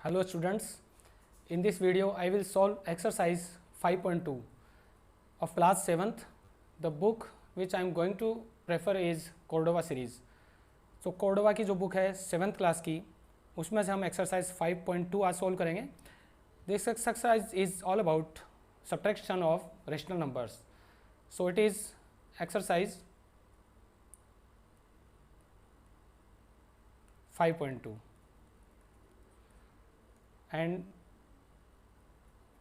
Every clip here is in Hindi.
Hello students, in this video I will solve exercise 5.2 of class 7th. The book which I am going to prefer is Cordova series. So Cordova की जो बुक है 7th क्लास की, उसमें से हम exercise 5.2 आज solve करेंगे. This exercise is all about subtraction of rational numbers. So it is exercise 5.2 and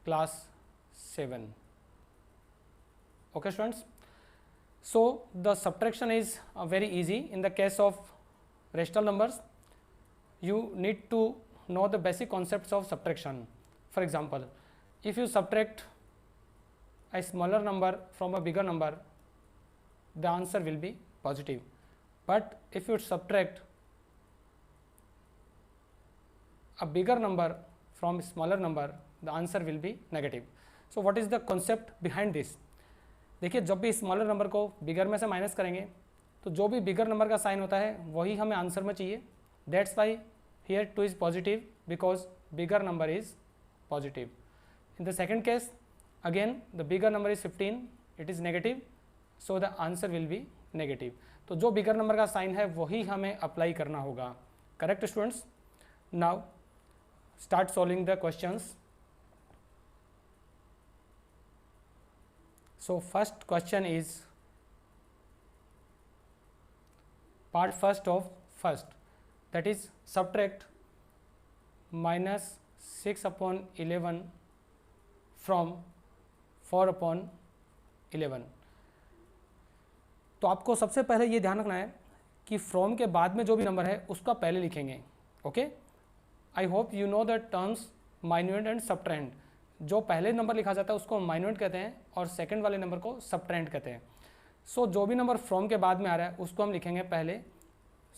class 7. Okay students, so the subtraction is very easy. In the case of rational numbers, you need to know the basic concepts of subtraction. For example, if you subtract a smaller number from a bigger number, the answer will be positive. But if you subtract a bigger number from smaller number, the answer will be negative. So what is the concept behind this? देखिए, जब भी स्मॉलर नंबर को बिगर में से माइनस करेंगे तो जो भी बिगर नंबर का साइन होता है वही हमें आंसर में चाहिए. That's why here 2 is positive because bigger number is positive. In the second case again the bigger number is 15, it is negative, so the answer will B negative. तो जो बिगर नंबर का साइन है वही हमें अप्लाई करना होगा. Correct students? Now start solving the questions. So first question is part first of first, that is subtract minus 6 upon 11 from 4 upon 11. तो आपको सबसे पहले ये ध्यान रखना है कि फ्रॉम के बाद में जो भी नंबर है उसका पहले लिखेंगे. Okay, I hope you know the terms minuend and subtrahend. जो पहले नंबर लिखा जाता है उसको माइन्यूएंट कहते हैं और सेकंड वाले नंबर को सबट्रेंड कहते हैं. सो जो भी नंबर फ्रॉम के बाद में आ रहा है उसको हम लिखेंगे पहले.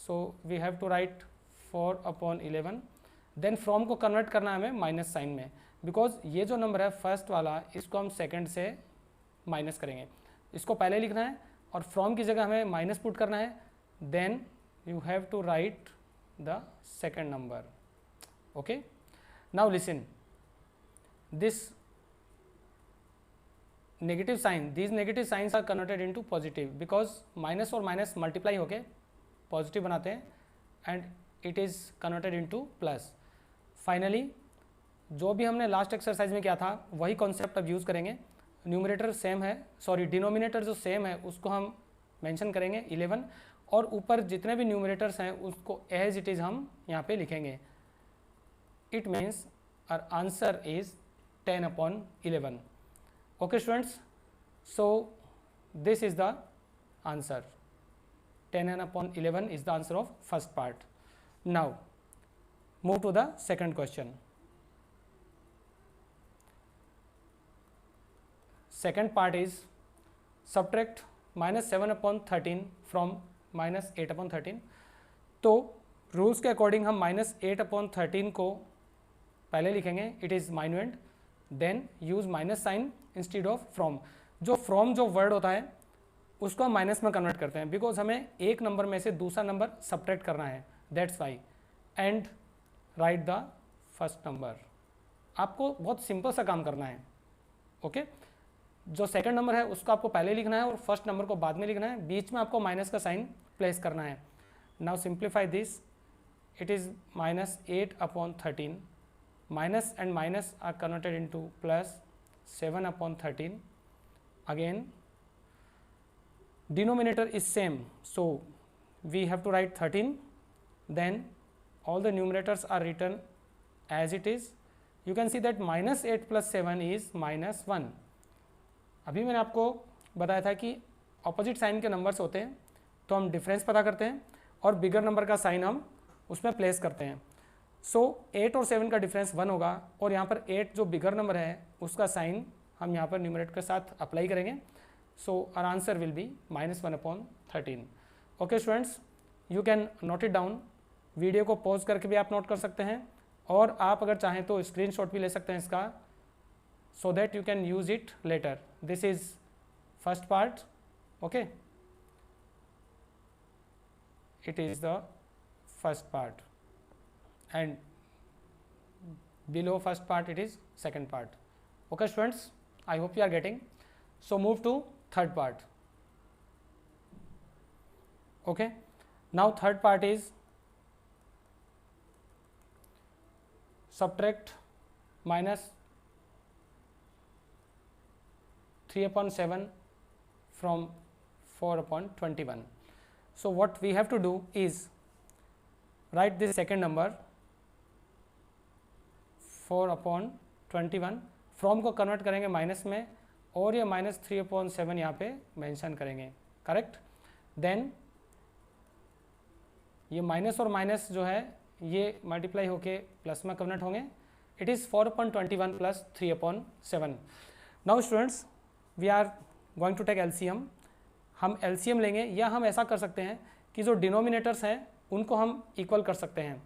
So we have to write 4 upon 11. Then from को कन्वर्ट करना है हमें माइनस साइन में, बिकॉज ये जो नंबर है फर्स्ट वाला इसको हम सेकेंड से माइनस करेंगे. इसको पहले लिखना है और फ्रॉम की जगह हमें माइनस पुट करना है. Then you have to write the second number. Okay, now listen, this negative sign, these negative signs are converted into positive because minus और minus multiply होके positive बनाते हैं and it is converted into plus. Finally, जो भी हमने लास्ट एक्सरसाइज में किया था वही कॉन्सेप्ट अब यूज़ करेंगे. न्यूमरेटर सेम है, सॉरी डिनोमिनेटर जो सेम है उसको हम मेंशन करेंगे 11 और ऊपर जितने भी न्यूमरेटर्स हैं उसको एज इट इज़ हम यहाँ पे लिखेंगे. It means our answer is 10 upon 11. Okay students, so this is the answer. 10 upon 11 is the answer of first part. Now move to the second question. Second part is subtract minus 7 upon 13 from minus 8 upon 13. तो रूल्स के अकॉर्डिंग हम माइनस 8 upon 13 को पहले लिखेंगे, it is minuend. Then use minus sign instead of from. जो फ्रॉम जो वर्ड होता है उसको हम माइनस में कन्वर्ट करते हैं बिकॉज हमें एक नंबर में से दूसरा नंबर सब्ट्रैक्ट करना है. That's why. And right the first number. आपको बहुत सिंपल सा काम करना है. ओके, जो सेकंड नंबर है उसको आपको पहले लिखना है और फर्स्ट नंबर को बाद में लिखना है. बीच में आपको माइनस का साइन प्लेस करना है. Now simplify this. It is minus 8 upon 13. Minus and minus are converted into plus 7 upon 13. Again denominator is same, so we have to write 13. Then all the numerators are written as it is. You can see that minus 8 plus 7 is minus 1. अभी मैंने आपको बताया था कि ऑपोजिट साइन के नंबर्स होते हैं तो हम डिफरेंस पता करते हैं और बिगर नंबर का साइन हम उसमें प्लेस करते हैं. सो 8 और 7 का डिफरेंस 1 होगा और यहाँ पर 8 जो बिगर नंबर है उसका साइन हम यहाँ पर न्यूमरेटर के साथ अप्लाई करेंगे. So our answer will be -1 upon 13. Okay students, you can note it down. Video को पॉज करके भी आप नोट कर सकते हैं और आप अगर चाहें तो स्क्रीनशॉट भी ले सकते हैं इसका, so that you can use it later. This is first part. Okay, it is the first part and below first part it is second part. Okay students, I hope you are getting. So move to third part. Okay, now third part is subtract minus 3/7 from 4/21. So what we have to do is write this second number 4/21, from को कन्वर्ट करेंगे माइनस में और ये -3/7 यहाँ पे मेंशन करेंगे, करेक्ट। देन ये माइनस और माइनस जो है ये मल्टीप्लाई होके प्लस में कन्वर्ट होंगे। It is 4/21 plus 3/7। Now students we are going to take LCM. हम एलसीएम लेंगे या हम ऐसा कर सकते हैं कि जो डिनोमिनेटर्स हैं उनको हम इक्वल कर सकते हैं।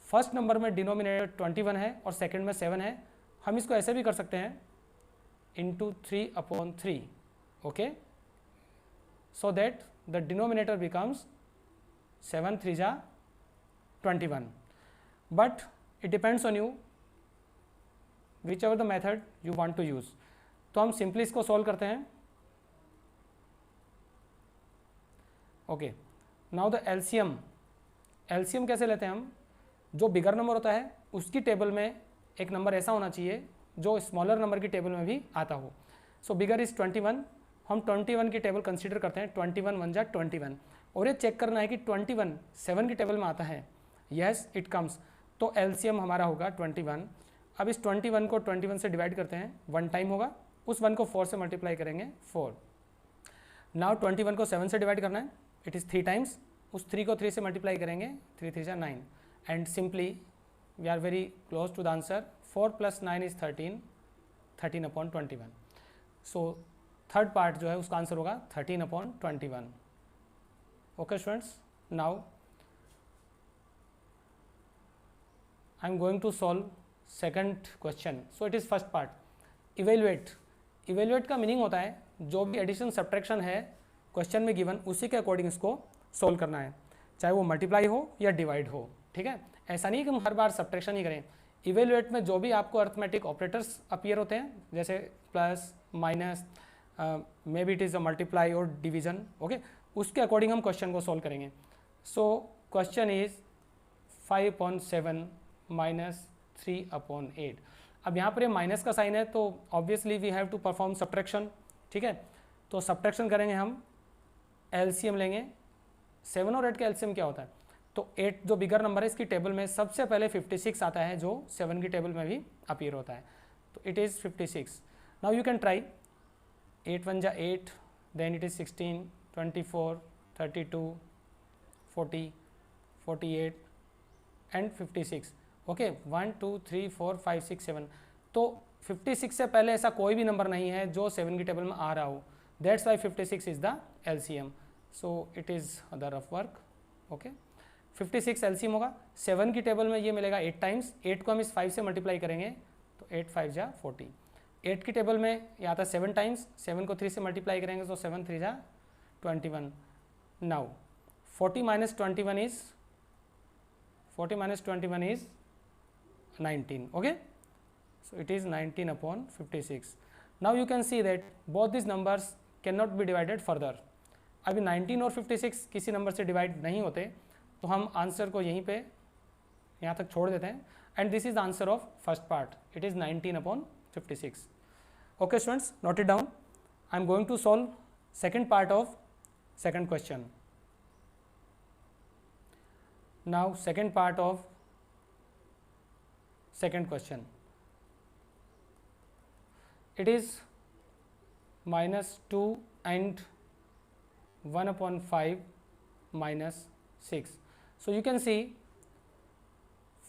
फर्स्ट नंबर में डिनोमिनेटर 21 है और सेकंड में 7 है, हम इसको ऐसे भी कर सकते हैं into 3/3, okay, so that the denominator becomes 7 3 जा 21, but it depends on you whichever the method you want to use. तो हम सिंपली इसको सॉल्व करते हैं। Okay, now the LCM. LCM कैसे लेते हैं हम? जो बिगर नंबर होता है उसकी टेबल में एक नंबर ऐसा होना चाहिए जो स्मॉलर नंबर की टेबल में भी आता हो। सो बिगर इज़ 21, हम 21 की टेबल कंसीडर करते हैं। 21 1 जा 21 और ये चेक करना है कि 21 7 की टेबल में आता है। यस इट कम्स, तो एलसीएम हमारा होगा 21। अब इस 21 को 21 से डिवाइड करते हैं, 1 टाइम होगा, उस 1 को 4 से मल्टीप्लाई करेंगे 4। नाउ 21 को 7 से डिवाइड करना है, इट इज़ 3 टाइम्स, उस 3 को 3 से मल्टीप्लाई करेंगे, 3 3 जा 9 and simply we are very close to the answer. 4 + 9 is 13, 13/21। So third part जो है उसका आंसर होगा 13/21। Okay students, now I am going to solve second question. So it is first part evaluate. Evaluate का मीनिंग होता है जो भी एडिशन सब्ट्रैक्शन है क्वेश्चन में गिवन उसी के अकॉर्डिंग इसको सोल्व करना है, चाहे वो मल्टीप्लाई हो या डिवाइड हो, ठीक है। ऐसा नहीं कि हम हर बार सब्ट्रैक्शन ही करें। इवेल्युएट में जो भी आपको अर्थमेटिक ऑपरेटर्स अपीयर होते हैं जैसे plus minus may be it is a multiply और डिवीजन, ओके, उसके अकॉर्डिंग हम क्वेश्चन को सॉल्व करेंगे। So question is 5/7 minus 3/8। अब यहाँ पर ये माइनस का साइन है तो obviously we have to perform subtraction, ठीक है। तो सब्ट्रैक्शन करेंगे हम, एलसीएम लेंगे। 7 और 8 का एलसीएम क्या होता है? तो 8 जो बिगर नंबर है इसकी टेबल में सबसे पहले 56 आता है जो 7 की टेबल में भी अपीयर होता है, तो it is 56। Now you can try 8 1 जा 8, then it is 16, 24, 32, 40, 48 and 56। Okay, 1 2 3 4 5 6 7। तो 56 से पहले ऐसा कोई भी नंबर नहीं है जो 7 की टेबल में आ रहा हो, that's why 56 is the LCM. So it is the rough work, okay. 56 LCM होगा, 7 की टेबल में ये मिलेगा 8 टाइम्स, 8 को हम इस 5 से मल्टीप्लाई करेंगे तो 8 5 जा 40। 8 की टेबल में ये आता है 7 टाइम्स, 7 को 3 से मल्टीप्लाई करेंगे तो 7 3 जा 21। Now 40 - 21 is 19, okay, so it is 19/56. Now you can see that both these numbers cannot be divided further. अभी 19 और 56 किसी नंबर से डिवाइड नहीं होते, तो हम आंसर को यहीं पे यहाँ तक छोड़ देते हैं and this is the answer of first part, it is 19/56। Okay students, note it down. I am going to solve second part of second question. Now second part of second question, it is -2 and 1/5 -6. So you can see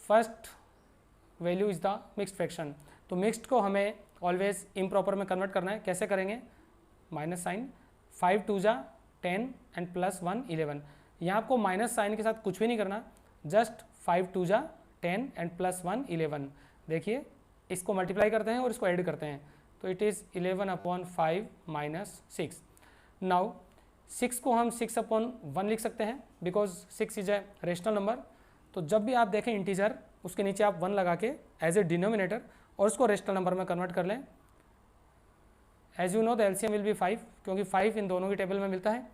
first value is the mixed fraction. तो मिक्स्ड को हमें ऑलवेज इम्प्रॉपर में कन्वर्ट करना है। कैसे करेंगे? माइनस साइन, 5 2 जा 10 एंड +1 11। यहाँ आपको माइनस साइन के साथ कुछ भी नहीं करना, जस्ट 5 2 जा 10 एंड +1 11। देखिए इसको मल्टीप्लाई करते हैं और इसको ऐड करते हैं तो इट इज़ 11/5 -6। नाउ 6 को हम 6/1 लिख सकते हैं because 6 is a rational number. तो जब भी आप देखें इंटीजर उसके नीचे आप 1 लगा के एज ए डिनोमिनेटर और उसको रेशनल नंबर में कन्वर्ट कर लें। As you know the LCM will be 5, क्योंकि 5 इन दोनों की टेबल में मिलता है।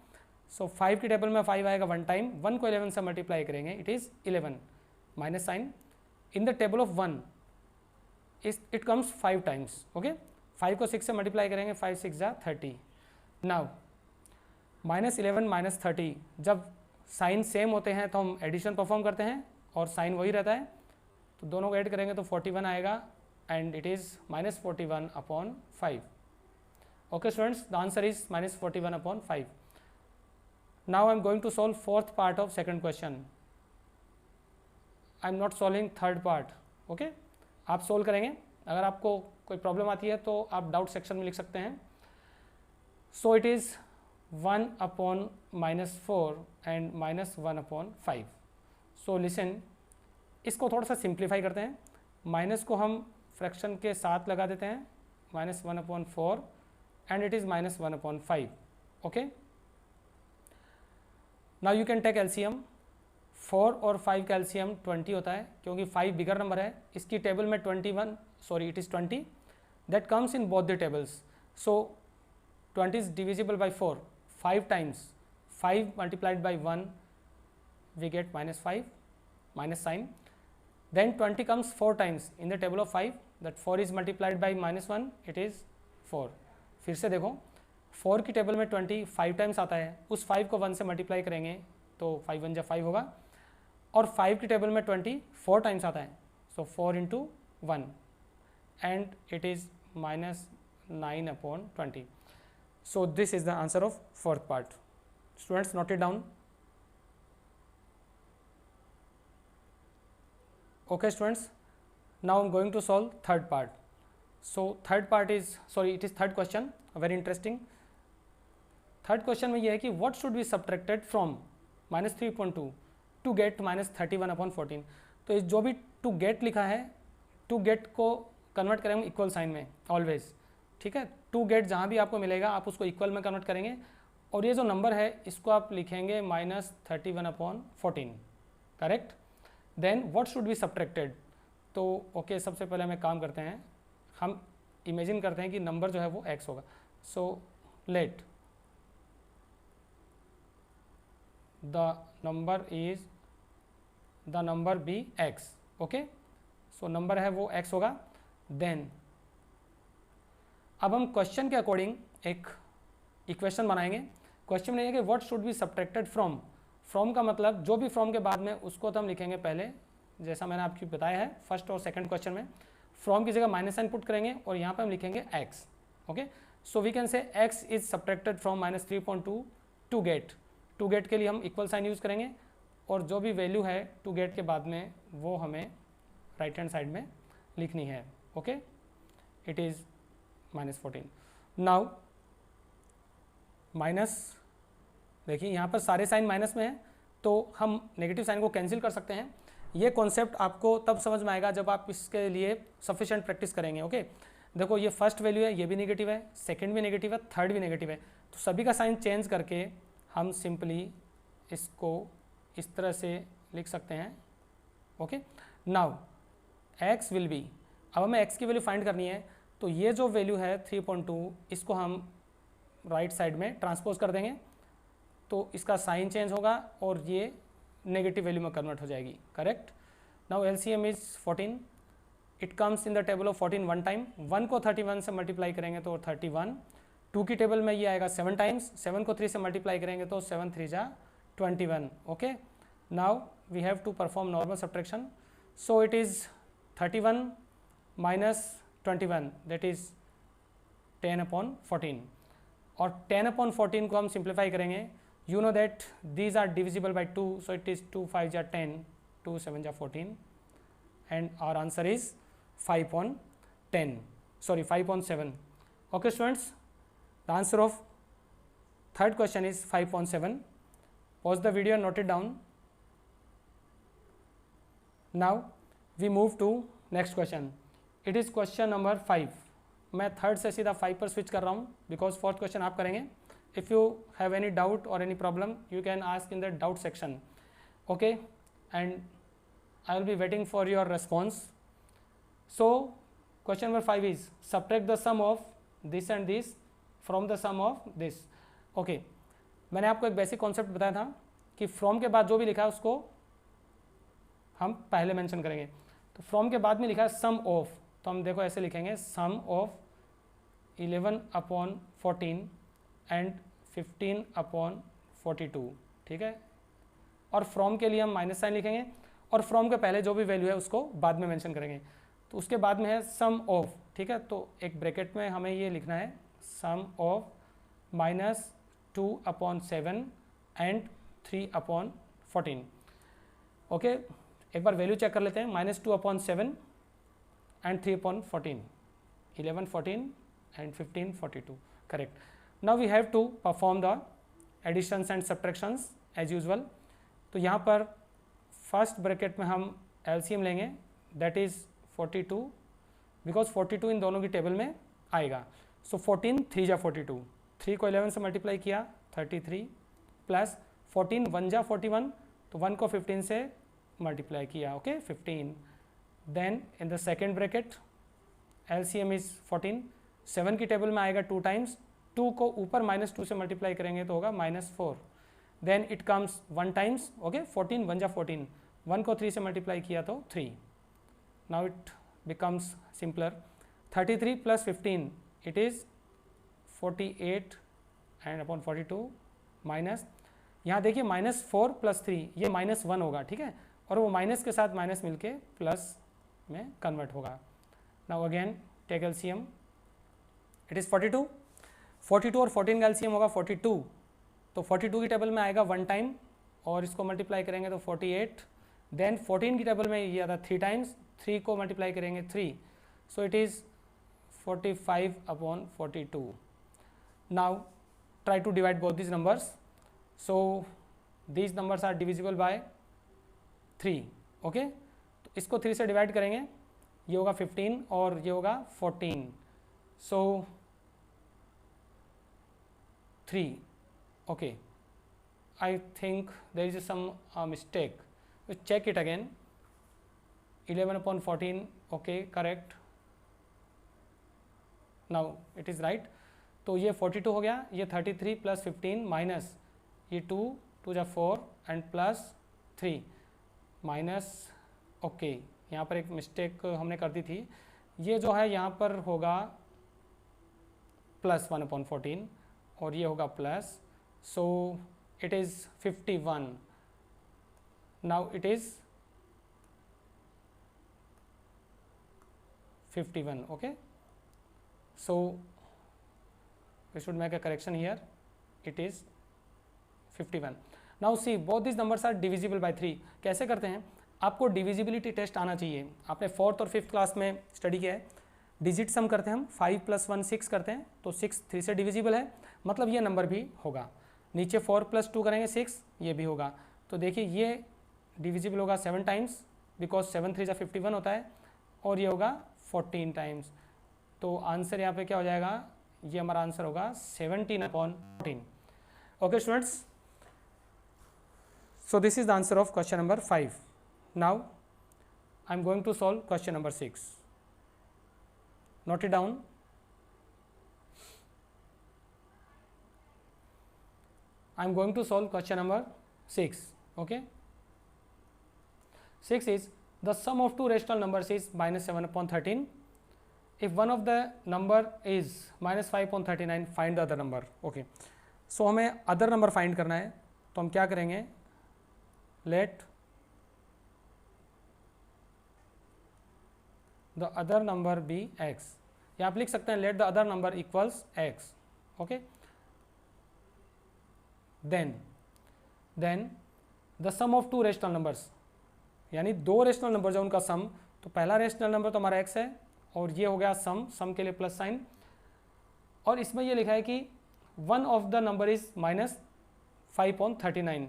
सो 5 की टेबल में 5 आएगा 1 टाइम, 1 को 11 से मल्टीप्लाई करेंगे, it is 11 minus sign. In the table of 1 it comes 5 times, okay. 5 को 6 से मल्टीप्लाई करेंगे, 5 6 जा 30। नाउ -11 माइनस 30, जब साइन सेम होते हैं तो हम एडिशन परफॉर्म करते हैं और साइन वही रहता है, तो दोनों को ऐड करेंगे तो 41 आएगा and it is -41 upon 5। Okay students, the answer is -41 upon 5. Now I am going to solve fourth part of second question. I am not solving third part. Okay? आप सोल्व करेंगे। अगर आपको कोई प्रॉब्लम आती है तो आप डाउट सेक्शन में लिख सकते हैं। So it is 1 upon -4 and -1 upon 5. So listen, इसको थोड़ा सा सिंप्लीफाई करते हैं। माइनस को हम फ्रैक्शन के साथ लगा देते हैं, -1 upon 4 and it is -1 upon 5. Okay, now you can take LCM। 4 और 5 का LCM 20 होता है, क्योंकि 5 बिगर नंबर है, इसकी टेबल में 21, sorry it is 20 that comes in both the tables. So 20 is divisible by 4 5 times, 5 multiplied by 1 we get -5 minus sign. Then 20 comes 4 times in the table of 5, that 4 is multiplied by -1, it is 4. फिर से देखो, 4 की टेबल में 20 5 टाइम्स आता है, उस 5 को 1 से मल्टीप्लाई करेंगे तो 5 1 जा 5 होगा, और 5 की टेबल में 20 4 टाइम्स आता है, सो 4 into 1 and it is -9 upon 20. So this is the answer of fourth part. Students, note it down. Okay students, now I'm going to solve third part. So third part is, sorry, it is third question, very interesting. Third question में ये है कि what should be subtracted from -3.2 to get -31 upon 14. तो इस जो भी to get लिखा है, to get को कन्वर्ट करेंगे इक्वल साइन में ऑलवेज, ठीक है. to get जहाँ भी आपको मिलेगा आप उसको इक्वल में कन्वर्ट करेंगे, और ये जो नंबर है इसको आप लिखेंगे -31 upon 14, correct. Then what should be subtracted. तो ओके, सबसे पहले हमें काम करते हैं, हम इमेजिन करते हैं कि नंबर जो है वो x होगा. So let the number be x. Okay, so number है वो x होगा. देन अब हम क्वेश्चन के अकॉर्डिंग एक इक्वेशन बनाएंगे. क्वेश्चन में ये है कि what should be subtracted from. From का मतलब जो भी फ्रॉम के बाद में उसको तो हम लिखेंगे पहले, जैसा मैंने आपको बताया है फर्स्ट और सेकंड क्वेश्चन में. फ्रॉम की जगह माइनस साइन पुट करेंगे और यहाँ पे हम लिखेंगे x. Okay, so we can say x is subtracted from -3.2 to get. To get के लिए हम इक्वल साइन यूज़ करेंगे, और जो भी वैल्यू है टू गेट के बाद में वो हमें राइट हैंड साइड में लिखनी है. Okay, it is -14. Now minus, देखिए यहाँ पर सारे साइन माइनस में है तो हम नेगेटिव साइन को कैंसिल कर सकते हैं. ये कॉन्सेप्ट आपको तब समझ में आएगा जब आप इसके लिए सफिशिएंट प्रैक्टिस करेंगे. ओके, देखो ये फर्स्ट वैल्यू है, ये भी नेगेटिव है, सेकंड भी नेगेटिव है, थर्ड भी नेगेटिव है, तो सभी का साइन चेंज करके हम सिंपली इसको इस तरह से लिख सकते हैं. Okay, now x will be, अब हमें x की वैल्यू फाइंड करनी है, तो ये जो वैल्यू है 3.2 इसको हम राइट साइड में ट्रांसपोज कर देंगे, तो इसका साइन चेंज होगा और ये नेगेटिव वैल्यू में कन्वर्ट हो जाएगी, correct. Now LCM is 14, it comes in the table of 14 one time. 1 को 31 से मल्टीप्लाई करेंगे तो 31. 2 की टेबल में ये आएगा 7 टाइम्स. 7 को 3 से मल्टीप्लाई करेंगे तो 7 3 जा 21. Okay, now we have to perform normal subtraction. So it is 31 minus 21, that is 10 upon 14, और 10 अपॉन 14 को हम सिंप्लीफाई करेंगे. You know that these are divisible by 2, so it is 2 5 ja 10, 2 7 ja 14, and our answer is 5 on 10, sorry 5 on 7. Okay students, the answer of third question is 5 on 7. Pause the video and note it down. Now we move to next question. It is question number 5. मैं थर्ड से सीधा 5 पर स्विच कर रहा हूँ बिकॉज फोर्थ क्वेश्चन आप करेंगे. If you have any doubt or any problem, you can ask in the doubt section. Okay, and I will be waiting for your response. So question number 5 is subtract the sum of this and this from the sum of this. Okay, मैंने आपको एक बेसिक कॉन्सेप्ट बताया था कि फ्रॉम के बाद जो भी लिखा है उसको हम पहले मेंशन करेंगे. तो फ्रॉम के बाद में लिखा है सम ऑफ, तो हम देखो ऐसे लिखेंगे सम ऑफ 11/14 एंड 15/42. ठीक है, और फ्रॉम के लिए हम माइनस साइन लिखेंगे और फ्रॉम के पहले जो भी वैल्यू है उसको बाद में मेंशन करेंगे. तो उसके बाद में है सम ऑफ. ठीक है, तो एक ब्रैकेट में हमें ये लिखना है सम ऑफ -2/7 एंड 3/14. ओके, एक बार वैल्यू चेक कर लेते हैं. -2/7 and 3/14, 11/14 and 15/42. Correct. Now we have to perform the additions and subtractions as usual. तो यहाँ पर फर्स्ट ब्रैकेट में हम एलसीएम लेंगे, दैट इज़ 42, बिकॉज 42 इन दोनों की टेबल में आएगा. सो 14 3 जा 42, 3 को 11 से मल्टीप्लाई किया 33, प्लस 14 1 जा 41, तो 1 को 15 से मल्टीप्लाई किया. Okay, 15. Then in the second bracket LCM is 14, 7 की टेबल में आएगा 2 टाइम्स, 2 को ऊपर -2 से मल्टीप्लाई करेंगे तो होगा -4. Then it comes 1 times. Okay, 14 1 जा 14, 1 को 3 से मल्टीप्लाई किया तो 3. Now it becomes simpler. 33 plus 15 it is 48 and upon 42 minus, यहाँ देखिए -4 + 3 ये -1 होगा. ठीक है, और वो माइनस के साथ माइनस मिलके प्लस में कन्वर्ट होगा. Now again take LCM, it is 42 और 14 का एलसीएम होगा 42. तो 42 की टेबल में आएगा 1 टाइम और इसको मल्टीप्लाई करेंगे तो 48. देन 14 की टेबल में ये आता 3 टाइम्स, 3 को मल्टीप्लाई करेंगे 3, so it is 45/42. Now try to divide both these numbers. So these numbers are divisible by 3. Okay, तो इसको 3 से डिवाइड करेंगे, ये होगा 15 और ये होगा 14. So 3. Okay, I think there is some mistake. Check it again. 11/14. Okay, correct. Now it is right. तो ये 42 हो गया, ये 33 + 15 माइनस ये 2 जा 4 एंड प्लस 3 माइनस. ओके, यहाँ पर एक मिस्टेक हमने कर दी थी. ये जो है यहाँ पर होगा +1/14 और ये होगा plus. So it is 51. Now it is 51. Okay, so we should make a correction here. It is 51. Now see both these numbers are divisible by 3. कैसे करते हैं? आपको डिविजिबिलिटी टेस्ट आना चाहिए. आपने 4th और 5th क्लास में स्टडी किया है. डिजिट सम करते हैं हम, 5 + 1 6 करते हैं, तो 6 3 से डिविजिबल है, मतलब ये नंबर भी होगा. नीचे 4 + 2 करेंगे 6, ये भी होगा. तो देखिए ये डिविजिबल होगा 7 टाइम्स, बिकॉज 7 3 जा 51 होता है, और ये होगा 14 टाइम्स. तो आंसर यहाँ पे क्या हो जाएगा? ये हमारा आंसर होगा 17/14. Okay students, so this is the answer of question number 5. Now I am going to solve question number 6. Note it down. I am going to solve question number 6. Okay, 6 is the sum of two rational numbers is -7/13. If one of the number is -5/39, find the other number. Okay, so हमें अदर नंबर फाइंड करना है, तो हम क्या करेंगे? Let the other number be x. या आप लिख सकते हैं let the other number equals x. Okay, then the sum of 2 rational numbers, यानी 2 रेशनल नंबर जो उनका सम, तो पहला रेशनल नंबर तो हमारा x है और ये हो गया सम के लिए प्लस साइन, और इसमें ये लिखा है कि one of the number is -5/39,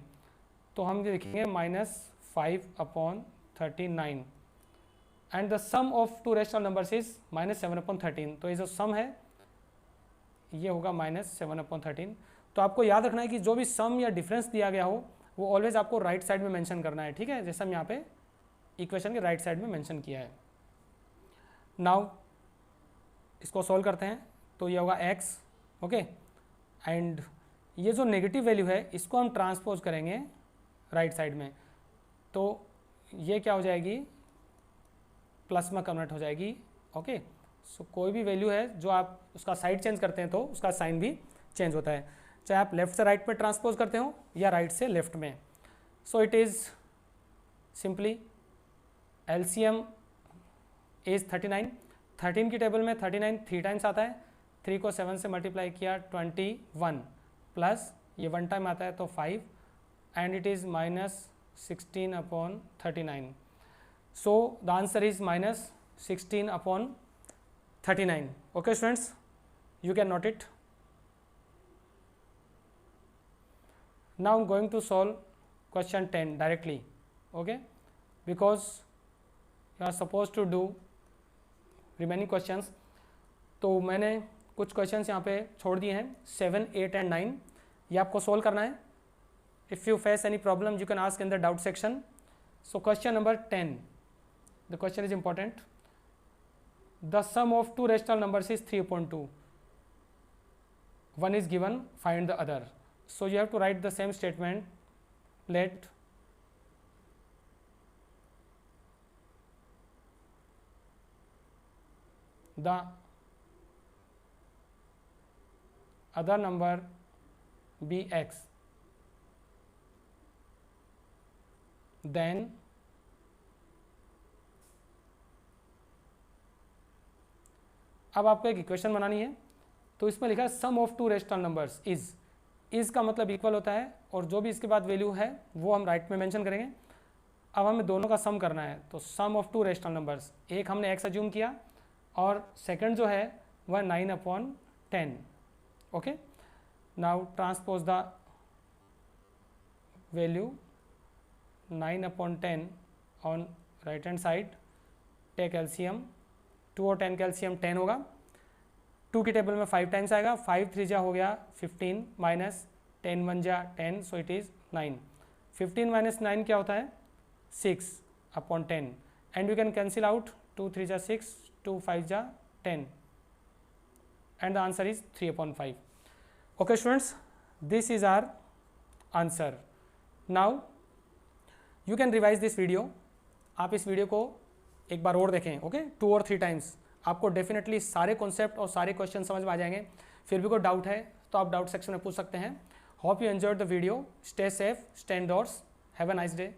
तो हम लिखेंगे -5/39 and the sum of 2 rational numbers is -7/13. तो ये जो सम है ये होगा -7/13. तो आपको याद रखना है कि जो भी सम या डिफरेंस दिया गया हो वो ऑलवेज आपको राइट साइड में मेंशन करना है. ठीक है, जैसे हम यहाँ पे इक्वेशन के राइट साइड में मेंशन किया है। नाउ इसको सॉल्व करते हैं, तो ये होगा x, ओके, एंड ये जो नेगेटिव वैल्यू है इसको हम ट्रांसपोज करेंगे राइट साइड में, तो ये क्या हो जाएगी, प्लस में कन्वर्ट हो जाएगी, ओके। सो कोई भी वैल्यू है जो आप उसका साइड चेंज करते हैं तो उसका साइन भी चेंज होता है, चाहे आप लेफ्ट से राइट में ट्रांसपोज करते हो या राइट से लेफ्ट में। सो it is simply LCM is 39, 13 की टेबल में 39 3 टाइम्स आता है, 3 को 7 से मल्टीप्लाई किया 21 प्लस ये 1 टाइम आता है तो 5 and it is -16/39। So the answer is -16/39। Okay students, you can note it. Now I'm going to solve question 10 directly, okay, because you are supposed to do remaining questions. तो मैंने कुछ questions यहाँ पे छोड़ दिए हैं 7, 8 and 9, ये आपको solve करना है. If you face any problem you can ask in the doubt section. So question number 10, the question is important. The sum of two rational numbers is 3/2. One is given, find the other. So you have to write the same statement. Let the other number be x, then अब आपको एक इक्वेशन बनानी है, तो इसमें लिखा है sum of two rational numbers is का मतलब इक्वल होता है, और जो भी इसके बाद वैल्यू है वो हम राइट में मेंशन करेंगे. अब हमें दोनों का सम करना है, तो सम ऑफ टू रेशनल नंबर्स, एक हमने x अज्यूम किया और सेकंड जो है वह 9/10. Okay, now transpose the value 9/10 on right hand side, take LCM, 2 और 10 का एलसीएम 10 होगा. 2 की टेबल में 5 टाइम्स आएगा, 5 3 जा हो गया 15 माइनस 10 1 जा 10, सो इट इज़ 9. 15 माइनस 9 क्या होता है 6/10, and you can cancel out 2 3 जा 6, 2 5 जा 10, and the answer is 3/5. Okay students, this is our answer. Now you can revise this video. आप इस वीडियो को एक बार और देखें, ओके, 2 और 3 टाइम्स. आपको डेफिनेटली सारे कॉन्सेप्ट और सारे क्वेश्चन समझ में आ जाएंगे. फिर भी कोई डाउट है तो आप डाउट सेक्शन में पूछ सकते हैं. Hope you enjoyed the video. Stay safe, stay endorse. Have a nice day.